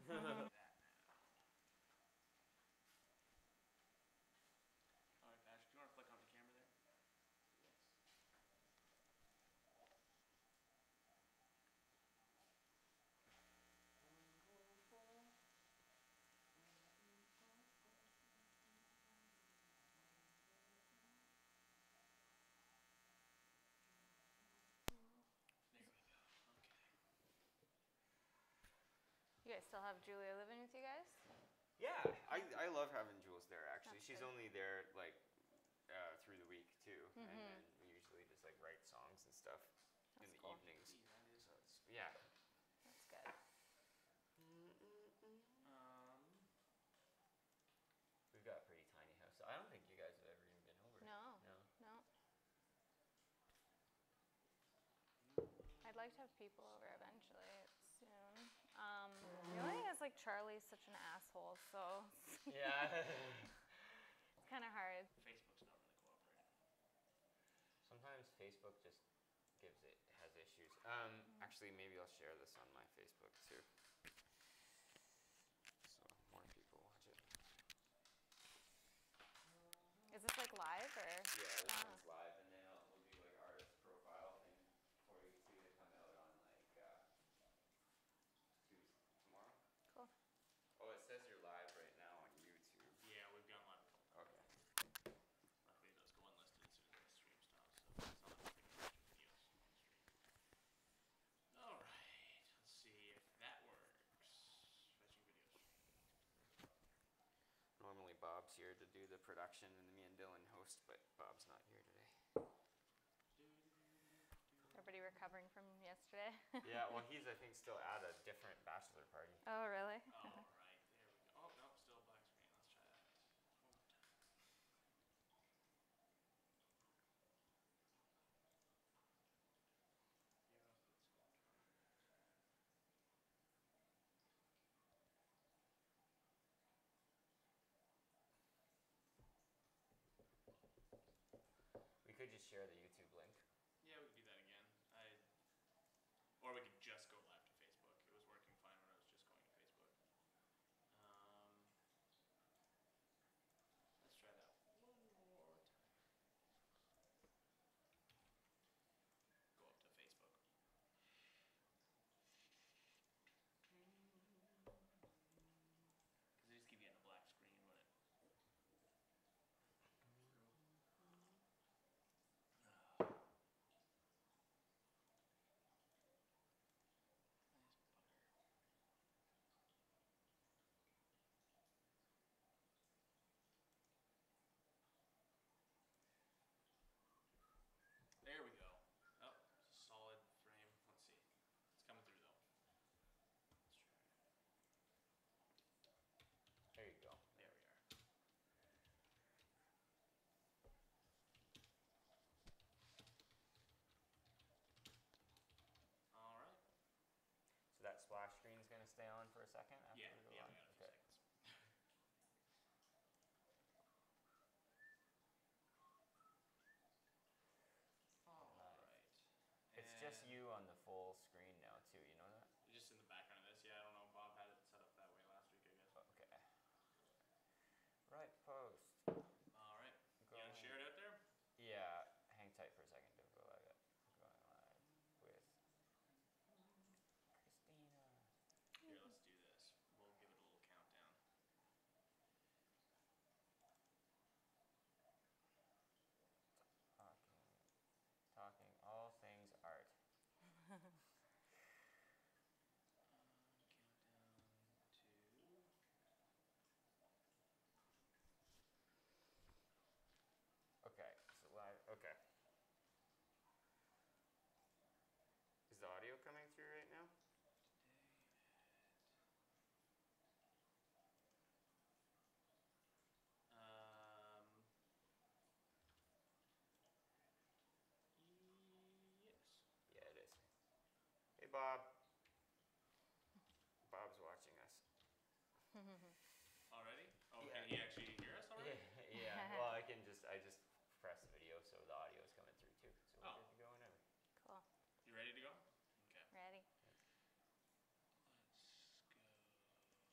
Alright, Patrick, do you want to flick on the camera there? Yes. There we go. Okay. You guys still have Julia living with you guys? Yeah, I love having Jules there actually. That's She's good. only there like through the week too, and then we usually just like write songs and stuff in That's the cool. evenings. Gee, that is. So it's, yeah. That's good. We've got a pretty tiny house. I don't think you guys have ever even been over. No. No. No. I'd like to have people over eventually, soon. The only thing is, like, Charlie's such an asshole, so Yeah. it's kind of hard. Facebook's not really cooperating. Sometimes Facebook just has issues. Actually, maybe I'll share this on my Facebook too, so more people watch it. Is this like live or? Yeah, this one's live, and then we'll do like artist profile thing for you too to come out on like Tuesday tomorrow. Cool. Oh, it says you're live right now on YouTube. Yeah, we've gone live. Okay. Luckily, those go unlisted as soon as the stream stops, so it's not like we can watch videos on the stream. Alright, let's see if that works. Fetching videos. Normally Bob's here to do the production and me and Dylan host, but Bob's not here today. Everybody recovering from yesterday? Yeah, well he's I think still at a different bachelor party. Oh, really? Alright, there we go. Oh, no, still a black screen. Let's try that one more time. We could just share the YouTube link. Yeah, we could do that again. Or we could just go live to Facebook. It was working fine when I was just going to Facebook. Let's try that one more time. Go up to Facebook. Because they just keep getting a black screen when it... There we go. Oh, it's a solid frame. Let's see. It's coming through though. Let's try it. There you go. There we are. Alright. So that splash screen is going to stay on for a second after Yeah, we go we on? got a few Okay. seconds. Alright. It's just you on the full screen now too, you know that? Just in the background of this. Yeah, I don't know. Bob had it set up that way last week, I guess. Okay. Right post. Alright. You want to share it out there? Yeah, hang tight for a second to go live. Going live with Christena. Here, let's do this. We'll give it a little countdown. Talking all things art. Countdown to... Okay, so live. Okay. Is the audio coming through right now? Yes. Yeah, it is. Hey, Bob. Bob's watching us. Already? Oh, Yeah. can he actually hear us already? Yeah. Well, I just press the video so the audio is coming through too. So we're good to go whenever. Cool. You ready to go? Okay. Ready? Let's go.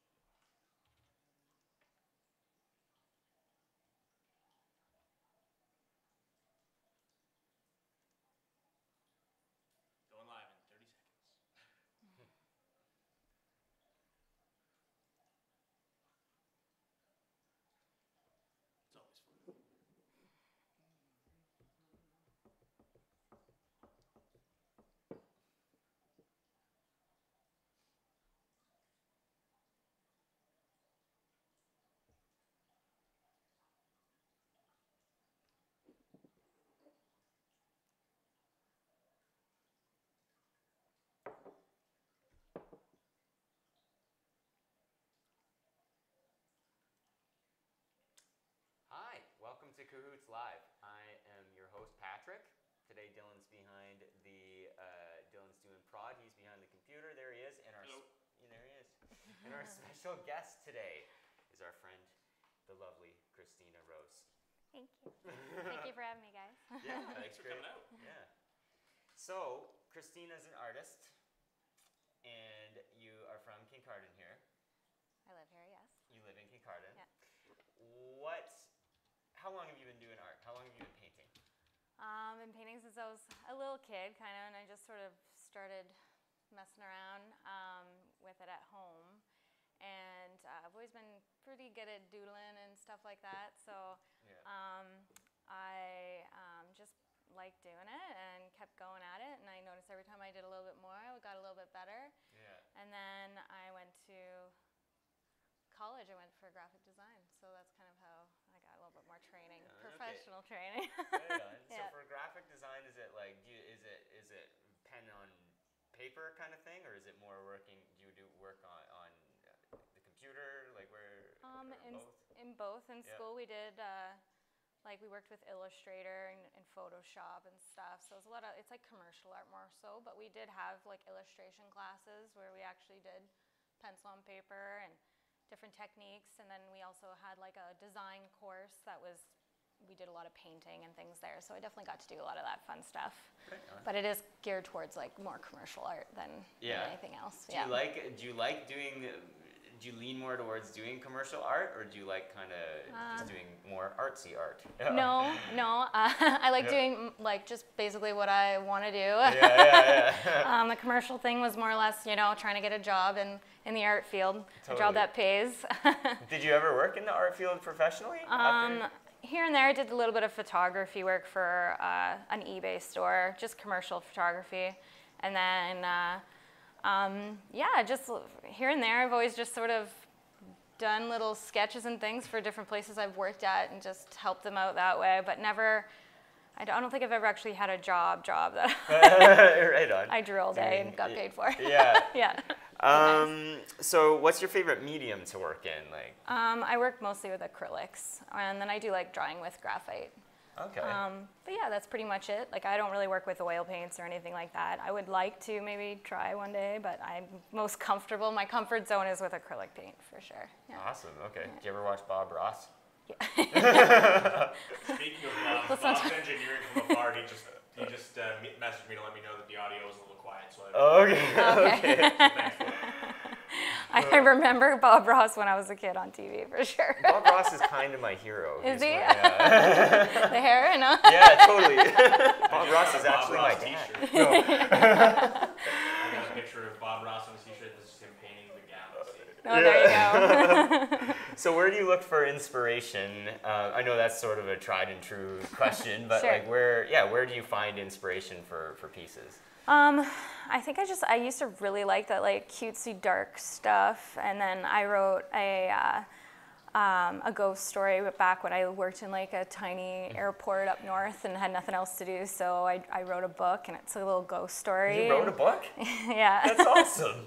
Cahoots Live. I am your host, Patrick. Today, Dylan's behind the, Dylan's doing prod. He's behind the computer. There he is. And there he is. And our special guest today is our friend, the lovely Christena Rose. Thank you. Thank you for having me, guys. Yeah, Thanks for coming out. Yeah. So, Christena's an artist, and you are from Kincardine here. I live here, yes. You live in Kincardine. Yeah. How long have you been doing art? How long have you been painting? Been painting since I was a little kid, kind of, and I just sort of started messing around with it at home. And I've always been pretty good at doodling and stuff like that, so I just liked doing it and kept going at it, and I noticed every time I did a little bit more, I got a little bit better. Yeah. And then I went to college. I went for graphic design, so that's kind of how I got a little bit more training, professional training. Right on. Yeah. So for graphic design, is it like is it pen on paper kind of thing, or is it more working? Do you work on the computer, like where? In both. In school, we did we worked with Illustrator and Photoshop and stuff. So it's it's like commercial art more so, but we did have like illustration classes where we actually did pencil on paper and different techniques, and then we also had like a design course we did a lot of painting and things there, so I definitely got to do a lot of that fun stuff. Okay. But it is geared towards like more commercial art than anything else. Do you lean more towards doing commercial art, or do you like kind of just doing more artsy art? No. I like doing like just basically what I want to do. Yeah. The commercial thing was more or less, trying to get a job in the art field, Totally. a job that pays. Did you ever work in the art field professionally? Here and there, I did a little bit of photography work for an eBay store, just commercial photography, and then. Just here and there, I've always just sort of done little sketches and things for different places I've worked at and just helped them out that way, but never, I don't think I've ever actually had a job that Right on. I drew all day and got paid for. Yeah. Yeah. So what's your favorite medium to work in? I work mostly with acrylics, and then I do like drawing with graphite. Okay. But yeah, that's pretty much it. Like, I don't really work with oil paints or anything like that. I would like to maybe try one day, but I'm most comfortable. My comfort zone is with acrylic paint, for sure. Yeah. Awesome. Okay. Yeah. Did you ever watch Bob Ross? Yeah. Speaking of Bob's engineering from afar, he just messaged me to let me know that the audio was a little quiet. So Okay. Thanks for that. I remember Bob Ross when I was a kid on TV, for sure. Bob Ross is kind of my hero. Is he? Yeah. The hair, I know. Yeah, totally. Bob Ross is actually my dad. No. I got a picture of Bob Ross on a t-shirt. This is him painting the galaxy. Oh, there you go. So where do you look for inspiration? I know that's sort of a tried and true question, but Sure. where do you find inspiration for pieces? I think I used to really like that like cutesy dark stuff, and then I wrote a ghost story back when I worked in like a tiny airport up north and had nothing else to do, so I wrote a book, and it's a little ghost story. You wrote a book? Yeah. That's awesome.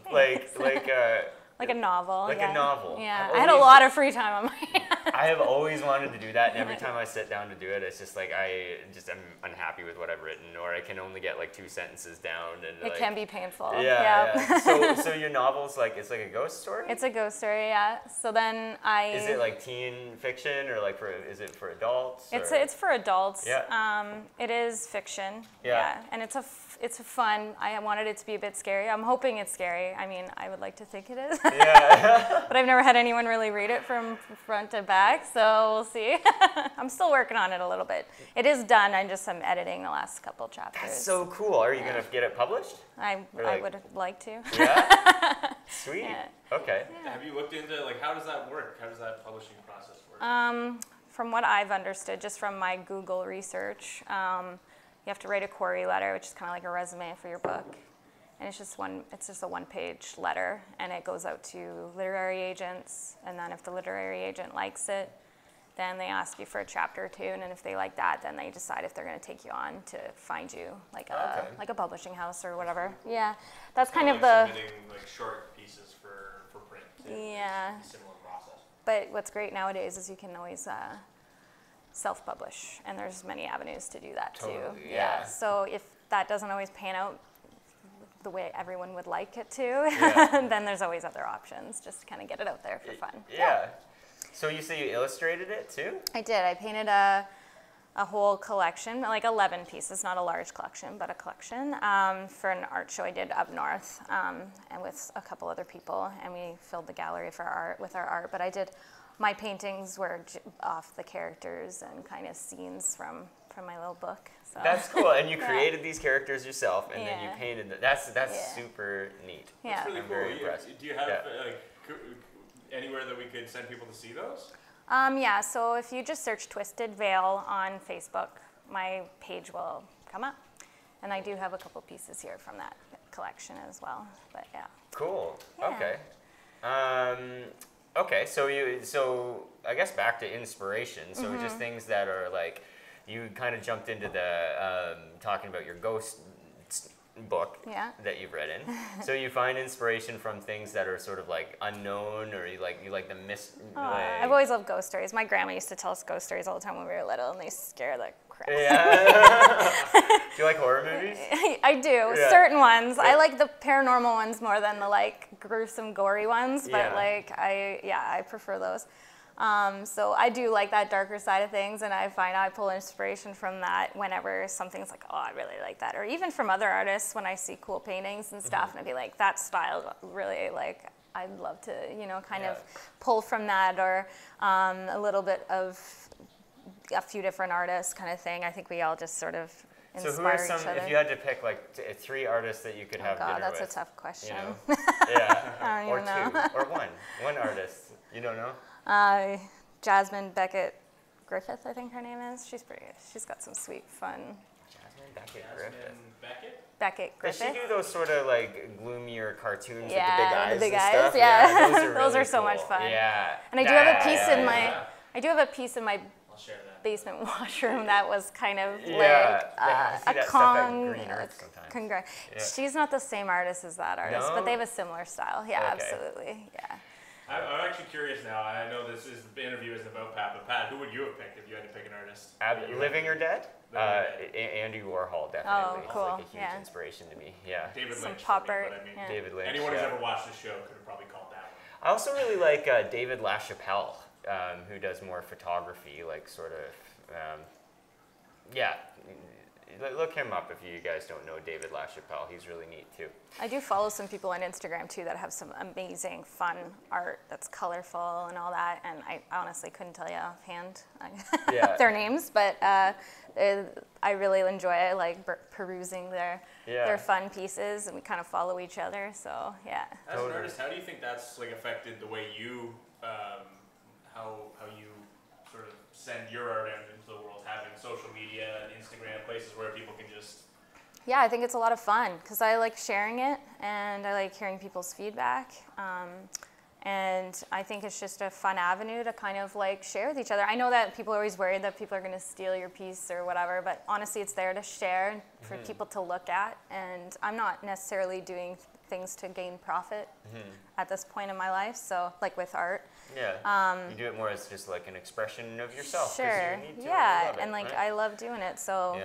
Like a novel. Like a novel. Yeah, I had a lot of free time on my hands. I have always wanted to do that, and every time I sit down to do it, it's just like I'm unhappy with what I've written, or I can only get like 2 sentences down, and it can be painful. Yeah. So your novel's it's like a ghost story? It's a ghost story, yeah. So then Is it like teen fiction, or is it for adults? It's for adults. Yeah. It is fiction. Yeah. And it's a fun. I wanted it to be a bit scary. I'm hoping it's scary. I mean, I would like to think it is. Yeah. But I've never had anyone really read it from front to back, so we'll see. I'm still working on it a little bit. It is done. I'm editing the last couple chapters. That's so cool. Are you gonna get it published? I would like to. Yeah. Sweet. Yeah. Okay. Yeah. Have you looked into how does that work? How does that publishing process work? From what I've understood, just from my Google research, you have to write a query letter, which is kind of like a resume for your book. And it's just a one-page letter, and it goes out to literary agents, and then if the literary agent likes it, then they ask you for a chapter or two, and then if they like that, then they decide if they're going to take you on to find you like a publishing house or whatever. Yeah, that's kind of the submitting short pieces for print. Yeah. Similar process. But what's great nowadays is you can always self-publish, and there's many avenues to do that too. Totally, yeah. So if that doesn't always pan out the way everyone would like it to, then there's always other options, just to kind of get it out there for fun. Yeah. So you say you illustrated it too? I did. I painted a whole collection, like 11 pieces, not a large collection, but a collection, for an art show I did up north, and with a couple other people, and we filled the gallery with our art. But I did, my paintings were off the characters and kind of scenes from my little book. So. That's cool, and you created these characters yourself, and then you painted them. That's super neat. That's really I'm cool. very impressed. Do you have anywhere that we could send people to see those? Yeah, so if you just search Twisted Veil on Facebook, my page will come up. And I do have a couple pieces here from that collection as well, but yeah. Cool, Yeah. okay. Okay, so I guess back to inspiration. So just things that are like, you kind of jumped into the talking about your ghost book that you've written. So you find inspiration from things that are sort of like unknown, or you like the I've always loved ghost stories. My grandma used to tell us ghost stories all the time when we were little, and they scare the crap. Yeah. Do you like horror movies? I do, certain ones. I like the paranormal ones more than the like gruesome, gory ones, but like I prefer those. So I do like that darker side of things, and I find I pull inspiration from that whenever something's like, oh, I really like that. Or even from other artists when I see cool paintings and stuff, and I'd be like, that style really, like, I'd love to, kind of pull from that, or a little bit of a few different artists kind of thing. I think we all just sort of inspire so who are some, each other. if you had to pick like 3 artists that you could have dinner that's with? a tough question. Yeah, I don't or even know. 2, or one artist. You don't know? Jasmine Beckett Griffith, I think her name is. She's pretty good. She's got some sweet, fun. Jasmine Beckett Griffith. Beckett Does Griffith. she do those sort of like gloomier cartoons Yeah, with the big eyes the big and eyes. stuff? Yeah, those are those really are so much cool. fun. Yeah. And I do have a piece in my. yeah. I do have a piece in my I'll share that. basement washroom that was kind of Yeah, like I see a that stuff at Kong. Green Earth sometimes. Yeah. She's not the same artist as that artist, No? but they have a similar style. Yeah, Okay. absolutely. Yeah. I'm actually curious now. I know the interview isn't about Pat, but Pat, who would you have picked if you had to pick an artist? Living or dead? Andy Warhol definitely. Oh, cool. He's like a huge inspiration to me. Yeah. David Some Lynch. pop for me, art, but I mean, yeah. David Lynch. anyone who's ever watched the show could have probably called that one. I also really like David LaChapelle, who does more photography, like sort of, look him up if you guys don't know David LaChapelle. He's really neat too. I do follow some people on Instagram too that have some amazing, fun art that's colorful and all that. And I honestly couldn't tell you offhand their names, but I really enjoy it. I like perusing their fun pieces, and we kind of follow each other. So yeah. As an artist, how do you think that's like affected the way you, how you sort of send your art out into the world, having social media and Instagram, places where people can just... Yeah, I think it's a lot of fun because I like sharing it, and I like hearing people's feedback. And I think it's just a fun avenue to kind of like share with each other. I know that people are always worried that people are going to steal your piece or whatever, but honestly it's there to share and for people to look at. And I'm not necessarily doing things to gain profit at this point in my life, so like with art. Yeah, you do it more as just like an expression of yourself. Sure, you need to yeah, love it, and like right? I love doing it, so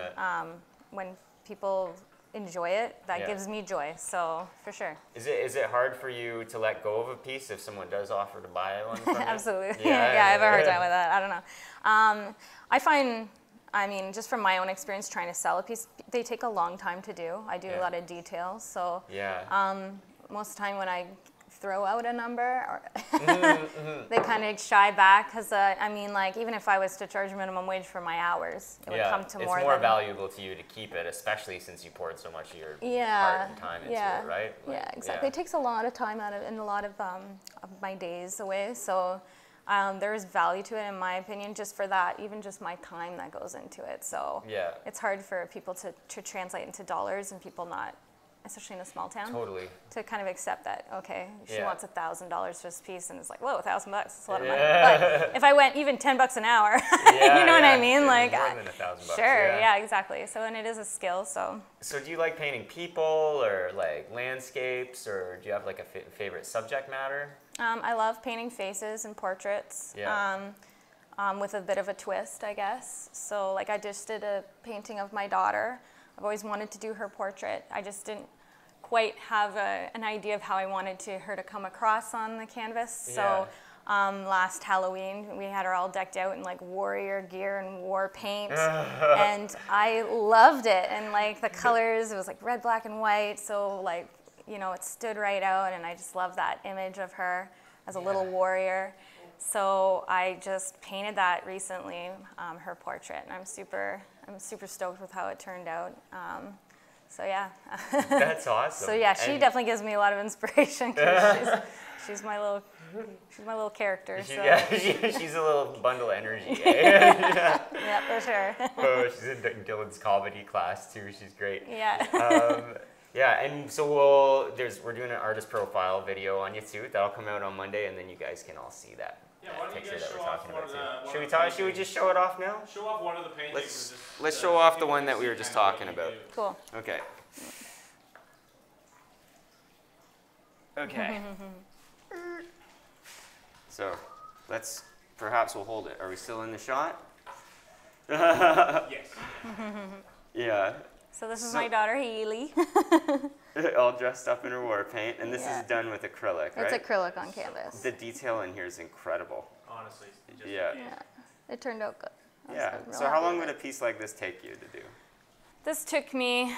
when people enjoy it, that gives me joy, so for sure. Is it hard for you to let go of a piece if someone does offer to buy one from you? Absolutely, yeah, I have a hard time with that, I don't know. I find, I mean, just from my own experience trying to sell a piece, they take a long time to do. I do a lot of details, so most of the time when I throw out a number, they kind of shy back because I mean, like even if I was to charge minimum wage for my hours, it would come to more. It's more valuable to you to keep it, especially since you poured so much of your heart and time into it, right? Like, yeah, exactly. It takes a lot of time out of and a lot of my days away, so there is value to it in my opinion, just for that, even just my time that goes into it. So it's hard for people to translate into dollars, and people not, especially in a small town, to kind of accept that, okay, she wants $1,000 for this piece, and it's like, whoa, $1,000, that's a lot of money. But if I went even $10 an hour, you know what I mean? Like, more than $1,000. Sure, yeah, exactly. So, and it is a skill, so. So do you like painting people or like landscapes, or do you have like a favorite subject matter? I love painting faces and portraits. with a bit of a twist, I guess. So like I just did a painting of my daughter. I've always wanted to do her portrait. I just didn't quite have an idea of how I wanted her to come across on the canvas. Yeah. So last Halloween, we had her all decked out in like warrior gear and war paint, and I loved it. And like the colors, it was like red, black, and white. So like, you know, it stood right out, and I just love that image of her as a little warrior. So I just painted that recently, her portrait, and I'm super stoked with how it turned out. So yeah. That's awesome. So yeah, she definitely gives me a lot of inspiration. 'Cause she's my little character. So. Yeah, she's a little bundle of energy. Eh? Yeah, for sure. Oh, she's in Dylan's comedy class too. She's great. Yeah. Yeah, and so we're doing an artist profile video on you too. That'll come out on Monday, and then you guys can all see that. Yeah, why don't you picture guys that we're show off talking one about of too. the Should we just show it off now? Show off one of the paintings. Let's show off the one that we were just talking about. Cool. Okay. Okay. So, perhaps we'll hold it. Are we still in the shot? Yes. Yeah. So this is my daughter, Haley. All dressed up in her war paint, and this Yeah. is done with acrylic, right? It's acrylic on canvas. The detail in here is incredible. Honestly. It just, Yeah. Yeah. It turned out good. Yeah. So how long would a piece like this take you to do? This took me,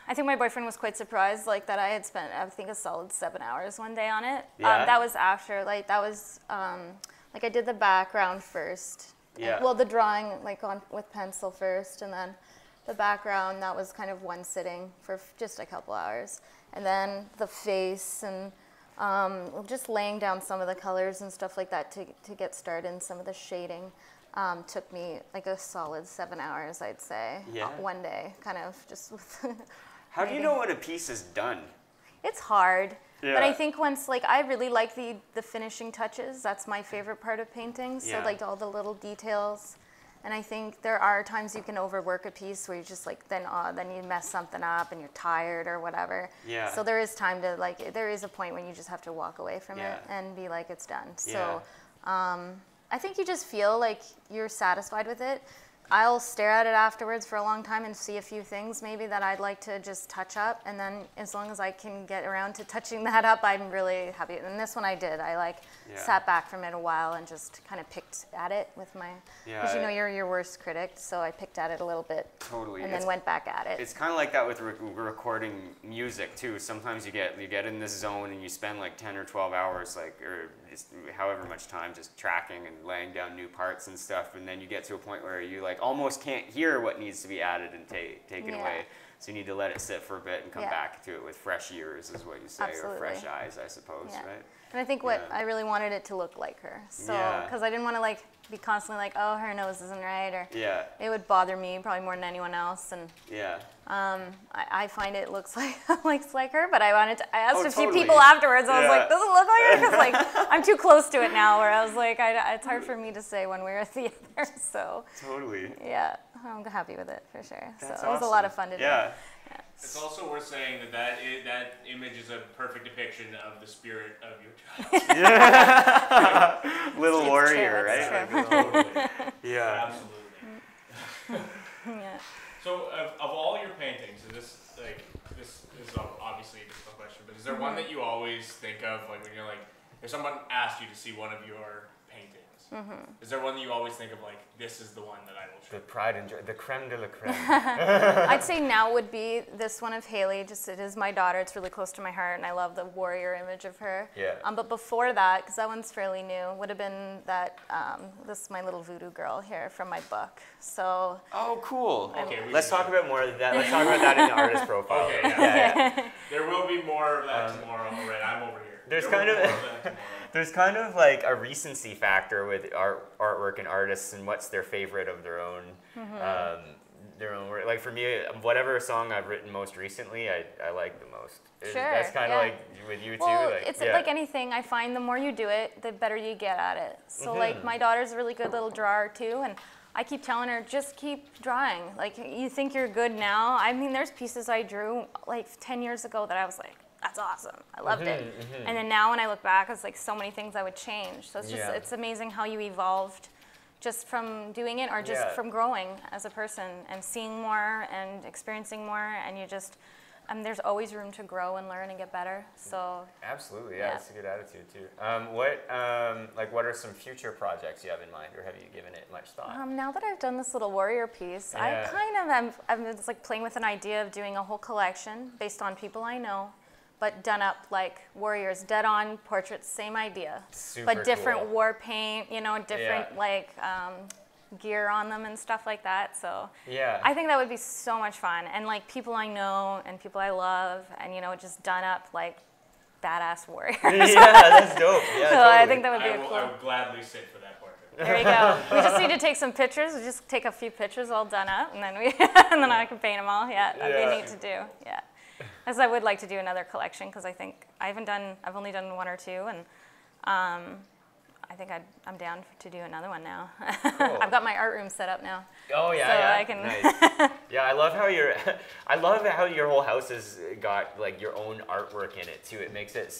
I think my boyfriend was quite surprised, like that I had spent, I think, a solid 7 hours one day on it. Yeah. That was after, like I did the background first. Yeah. Well, the drawing, like with pencil first, and then the background, that was kind of one sitting for just a couple hours. And then the face and just laying down some of the colors and stuff like that to get started, and some of the shading took me like a solid 7 hours, I'd say. Yeah. One day, kind of just with How do you know what a piece is done? It's hard. Yeah. But I think once, like, I really like the finishing touches. That's my favorite part of painting. So, Yeah. like, all the little details. And I think there are times you can overwork a piece where you just, like, then you mess something up and you're tired or whatever. Yeah. So there is time to, like, there is a point when you just have to walk away from Yeah. it and be like, it's done. Yeah. So I think you just feel like you're satisfied with it. I'll stare at it afterwards for a long time and see a few things maybe that I'd like to just touch up, and then as long as I can get around to touching that up, I'm really happy. And this one I did. I sat back from it a while and just kind of picked at it with my, because you know you're your worst critic, so I picked at it a little bit. Totally. And then went back at it. It's kind of like that with recording music too. Sometimes you get in this zone and you spend like 10 or 12 hours, like, or just however much time just tracking and laying down new parts and stuff, and then you get to a point where you like almost can't hear what needs to be added and taken Yeah. away. So you need to let it sit for a bit and come Yeah. back to it with fresh ears, is what you say, Absolutely. or fresh eyes, I suppose, Yeah. right? And I think what Yeah. I really wanted it to look like her. So, Yeah. because I didn't want to like be constantly like, oh, her nose isn't right, or Yeah. it would bother me probably more than anyone else. And Yeah. I find it looks like her, but I asked Oh, a few totally. people afterwards. I was Yeah. like, does it look like her? Because like I'm too close to it now, where I was like, it's hard for me to say one way or the other. So Totally. yeah, I'm happy with it for sure. That's so it was a lot of awesome. fun to do. Yeah. It's also worth saying that image is a perfect depiction of the spirit of your child. Little It's warrior, true, it's right? true. Totally. Yeah. Absolutely. Yeah. So of all your paintings, and this is obviously a difficult question, but is there one that you always think of, like when you're like, if someone asked you to see one of your paintings, is there one that you always think of, like, this is the one that I will show? The pride and joy, the creme de la creme. I'd say now would be this one of Haley. Just it is my daughter. It's really close to my heart, and I love the warrior image of her. Yeah. But before that, because that one's fairly new, would have been that this my little voodoo girl here from my book. So. Oh, cool. Okay, Let's talk about more of that. Let's talk about that in the artist profile. Okay, yeah. There will be more of that tomorrow. All right, I'm over here. There's There will kind be of- more that tomorrow. There's kind of like a recency factor with artwork and artists, and what's their favorite of their own work. Like for me, whatever song I've written most recently, I like the most. Sure, That's kind of yeah. like with you too. Well, Like, it's yeah. like anything. I find the more you do it, the better you get at it. So like my daughter's a really good little drawer too, and I keep telling her, just keep drawing. Like you think you're good now. I mean, there's pieces I drew like 10 years ago that I was like, that's awesome. I loved it. And then now when I look back, it's like so many things I would change. So it's just, Yeah. it's amazing how you evolved just from doing it or just from growing as a person and seeing more and experiencing more, and you just, there's always room to grow and learn and get better. So absolutely, that's a good attitude too. What are some future projects you have in mind, or have you given it much thought? Now that I've done this little warrior piece, I kind of I'm just like playing with an idea of doing a whole collection based on people I know, but done up like warriors, dead-on portraits, same idea, but different war paint, you know, different like gear on them and stuff like that. So I think that would be so much fun, and like people I know and people I love, and you know, just done up like badass warriors. That's dope. Yeah, so totally. I think that would be cool. I would gladly sit for that portrait. There you go. We just need to take some pictures. We just take a few pictures all done up, and then and then I can paint them all. Yeah, that'd be neat to do. Yeah, as I would like to do another collection, because I think I've only done one or two, and I think I'm down to do another one now. Cool. I've got my art room set up now. Oh yeah, so I can. Nice. Yeah, I love how your whole house has got like your own artwork in it too. It makes it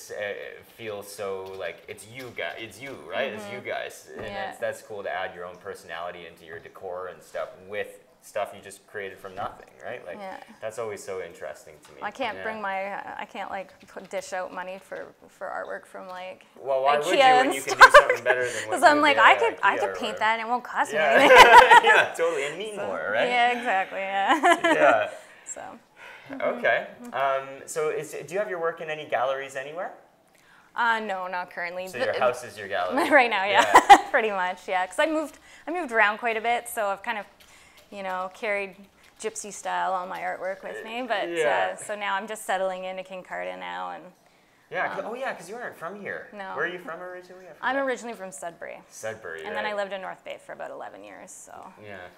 feel so like it's you guys. It's you, right? It's you guys, and that's cool to add your own personality into your decor and stuff with stuff you just created from nothing, right? Like that's always so interesting to me. I can't I can't like dish out money for artwork from like well, why IKEA would you when you can do something better than what because I'm like I could paint that and it won't cost me anything. Yeah, totally, and mean more, right? Yeah, exactly. Yeah. So. Okay. So do you have your work in any galleries anywhere? No, not currently. So your house is your gallery right now, pretty much, because I moved around quite a bit, so I've kind of, you know, carried gypsy style on my artwork with me, but so now I'm just settling into Kincardine now, and because you aren't from here. No. Where are you from originally? I'm originally from Sudbury. Sudbury, and then I lived in North Bay for about 11 years. So yeah.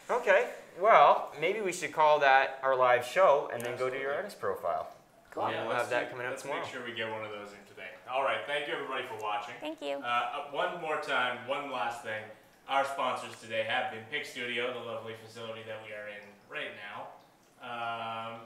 Okay, well, maybe we should call that our live show and then go do your artist profile. Cool. Yeah, we'll have that coming out tomorrow. Let's make sure we get one of those in today. All right, thank you everybody for watching. Thank you. One more time, one last thing. Our sponsors today have been Pick Studio, the lovely facility that we are in right now.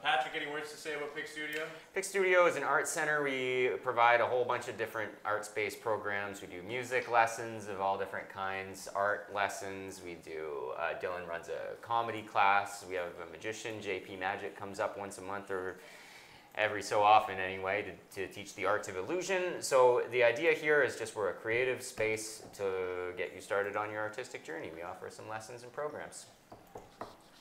Patrick, any words to say about Pick Studio? Pick Studio is an art center. We provide a whole bunch of different arts-based programs. We do music lessons of all different kinds, art lessons. We do, Dylan runs a comedy class. We have a magician, JP Magic, comes up once a month or every so often anyway to teach the arts of illusion. So the idea here is just we're a creative space to get you started on your artistic journey. We offer some lessons and programs.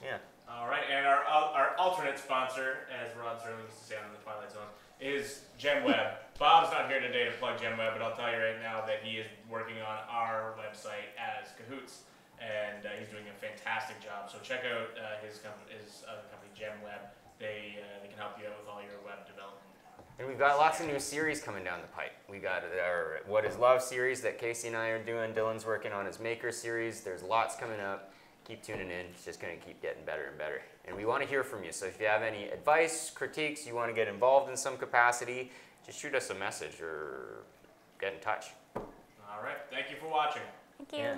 Yeah. All right, and our alternate sponsor, as Rod Sterling used to say on the Twilight Zone, is GemWeb. Bob's not here today to plug GemWeb, but I'll tell you right now that he is working on our website as Cahoots, and he's doing a fantastic job. So check out his other company, GemWeb. They can help you out with all your web development. And we've got lots of new series coming down the pipe. We got our What is Love series that Casey and I are doing. Dylan's working on his Maker series. There's lots coming up. Keep tuning in. It's just going to keep getting better and better. And we want to hear from you. So if you have any advice, critiques, you want to get involved in some capacity, just shoot us a message or get in touch. All right. Thank you for watching. Thank you. Yeah.